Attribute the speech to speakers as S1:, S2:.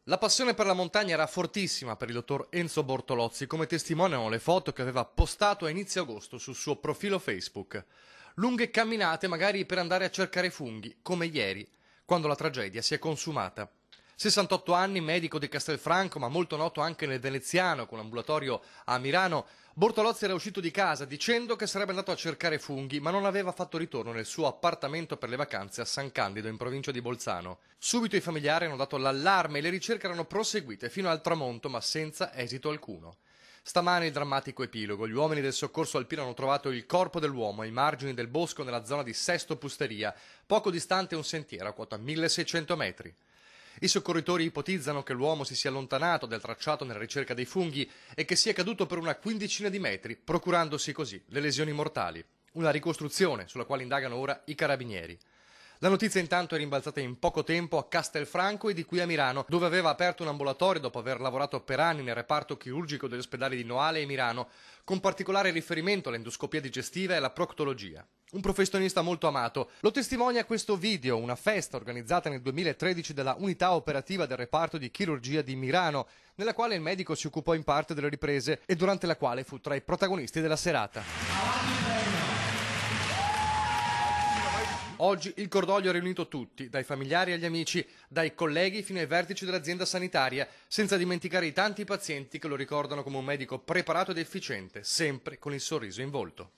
S1: La passione per la montagna era fortissima per il dottor Enzo Bortolozzi, come testimoniano le foto che aveva postato a inizio agosto sul suo profilo Facebook. Lunghe camminate magari per andare a cercare funghi, come ieri, quando la tragedia si è consumata. 68 anni, medico di Castelfranco, ma molto noto anche nel veneziano, con ambulatorio a Milano, Bortolozzi era uscito di casa dicendo che sarebbe andato a cercare funghi, ma non aveva fatto ritorno nel suo appartamento per le vacanze a San Candido, in provincia di Bolzano. Subito i familiari hanno dato l'allarme e le ricerche erano proseguite fino al tramonto, ma senza esito alcuno. Stamane il drammatico epilogo. Gli uomini del soccorso alpino hanno trovato il corpo dell'uomo ai margini del bosco nella zona di Sesto Pusteria, poco distante un sentiero a quota 1600 metri. I soccorritori ipotizzano che l'uomo si sia allontanato dal tracciato nella ricerca dei funghi e che sia caduto per una quindicina di metri, procurandosi così le lesioni mortali. Una ricostruzione sulla quale indagano ora i carabinieri. La notizia intanto è rimbalzata in poco tempo a Castelfranco e di qui a Milano, dove aveva aperto un ambulatorio dopo aver lavorato per anni nel reparto chirurgico degli ospedali di Noale e Milano, con particolare riferimento all'endoscopia digestiva e alla proctologia. Un professionista molto amato. Lo testimonia questo video, una festa organizzata nel 2013 dalla unità operativa del reparto di chirurgia di Milano, nella quale il medico si occupò in parte delle riprese e durante la quale fu tra i protagonisti della serata. Oggi il cordoglio ha riunito tutti, dai familiari agli amici, dai colleghi fino ai vertici dell'azienda sanitaria, senza dimenticare i tanti pazienti che lo ricordano come un medico preparato ed efficiente, sempre con il sorriso in volto.